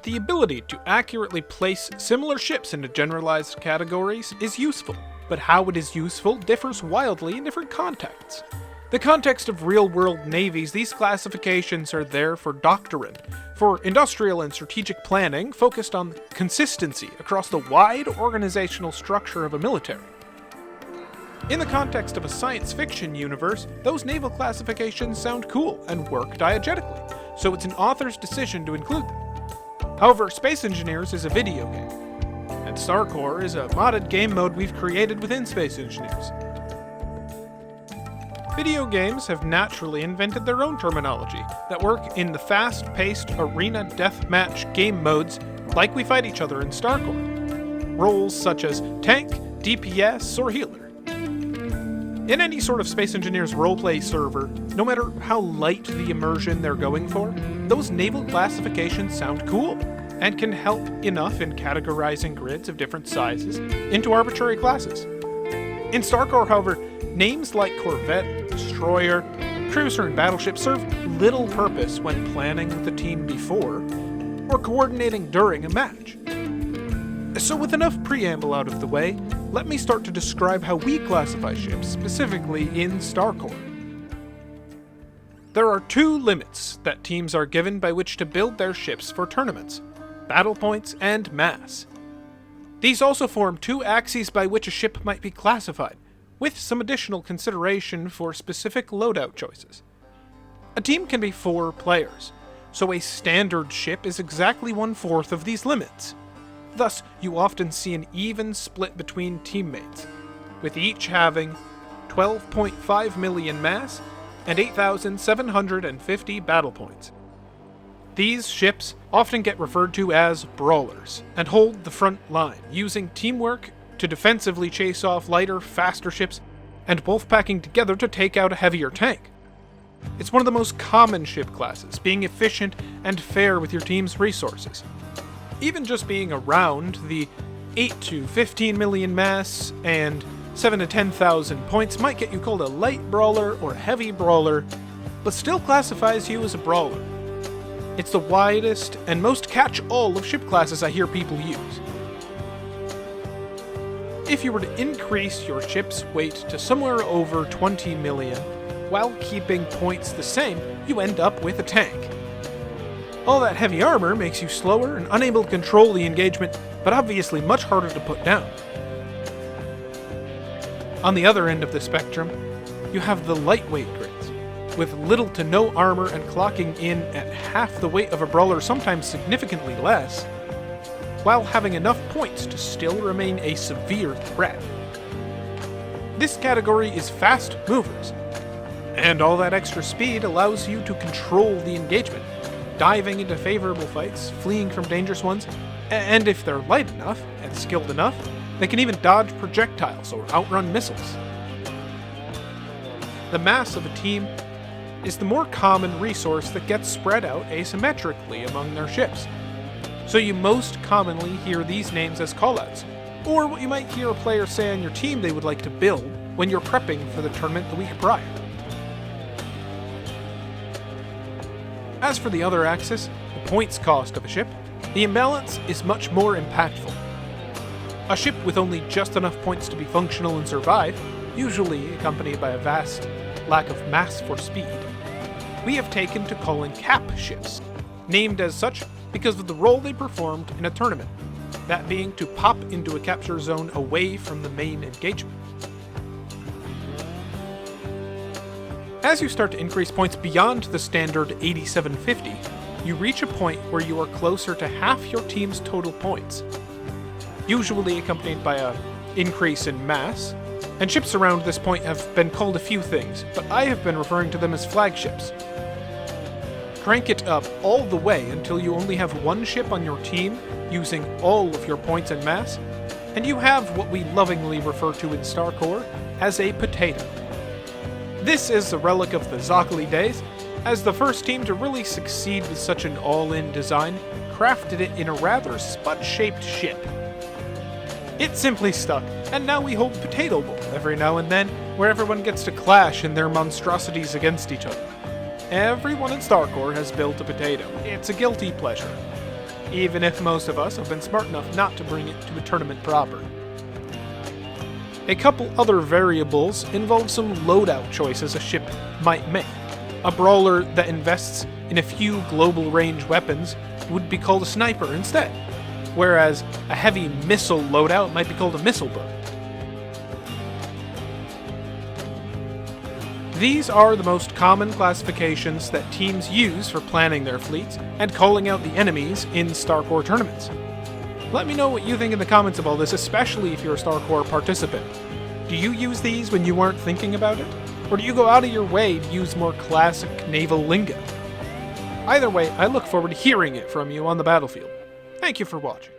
the ability to accurately place similar ships into generalized categories is useful, but how it is useful differs wildly in different contexts. The context of real-world navies, these classifications are there for doctrine, for industrial and strategic planning focused on consistency across the wide organizational structure of a military. In the context of a science fiction universe, those naval classifications sound cool and work diegetically, so it's an author's decision to include them. However, Space Engineers is a video game, and StarCore is a modded game mode we've created within Space Engineers. Video games have naturally invented their own terminology that work in the fast-paced arena deathmatch game modes like we fight each other in StarCore. Roles such as tank, DPS, or healer. In any sort of Space Engineers roleplay server, no matter how light the immersion they're going for, those naval classifications sound cool, and can help enough in categorizing grids of different sizes into arbitrary classes. In StarCore, however, names like Corvette, Destroyer, Cruiser, and Battleship serve little purpose when planning with the team before, or coordinating during a match. So with enough preamble out of the way, let me start to describe how we classify ships, specifically in StarCore. There are two limits that teams are given by which to build their ships for tournaments: battle points and mass. These also form two axes by which a ship might be classified, with some additional consideration for specific loadout choices. A team can be 4 players, so a standard ship is exactly 1/4 of these limits. Thus, you often see an even split between teammates, with each having 12.5 million mass and 8,750 battle points. These ships often get referred to as brawlers, and hold the front line, using teamwork to defensively chase off lighter, faster ships, and wolfpacking together to take out a heavier tank. It's one of the most common ship classes, being efficient and fair with your team's resources. Even just being around the 8 to 15 million mass and 7 to 10,000 points might get you called a light brawler or heavy brawler, but still classifies you as a brawler. It's the widest and most catch-all of ship classes I hear people use. If you were to increase your ship's weight to somewhere over 20 million, while keeping points the same, you end up with a tank. All that heavy armor makes you slower and unable to control the engagement, but obviously much harder to put down. On the other end of the spectrum, you have the lightweight grids, with little to no armor and clocking in at half the weight of a brawler, sometimes significantly less, while having enough points to still remain a severe threat. This category is fast movers, and all that extra speed allows you to control the engagement, diving into favorable fights, fleeing from dangerous ones, and if they're light enough and skilled enough, they can even dodge projectiles or outrun missiles. The mass of a team is the more common resource that gets spread out asymmetrically among their ships, so you most commonly hear these names as callouts, or what you might hear a player say on your team they would like to build when you're prepping for the tournament the week prior. As for the other axis, the points cost of a ship, the imbalance is much more impactful. A ship with only just enough points to be functional and survive, usually accompanied by a vast lack of mass for speed, we have taken to calling cap ships, named as such because of the role they performed in a tournament, that being to pop into a capture zone away from the main engagement. As you start to increase points beyond the standard 8750, you reach a point where you are closer to half your team's total points, usually accompanied by an increase in mass, and ships around this point have been called a few things, but I have been referring to them as flagships. Crank it up all the way until you only have one ship on your team using all of your points and mass, and you have what we lovingly refer to in StarCore as a potato. This is a relic of the Zocali days, as the first team to really succeed with such an all-in design crafted it in a rather spud-shaped ship. It simply stuck, and now we hold Potato Bowl every now and then, where everyone gets to clash in their monstrosities against each other. Everyone in StarCore has built a potato. It's a guilty pleasure. even if most of us have been smart enough not to bring it to a tournament proper. A couple other variables involve some loadout choices a ship might make. A brawler that invests in a few global range weapons would be called a sniper instead, whereas a heavy missile loadout might be called a missile bird. These are the most common classifications that teams use for planning their fleets and calling out the enemies in StarCore tournaments. Let me know what you think in the comments of all this, especially if you're a StarCore participant. Do you use these when you aren't thinking about it? Or do you go out of your way to use more classic naval lingo? Either way, I look forward to hearing it from you on the battlefield. Thank you for watching.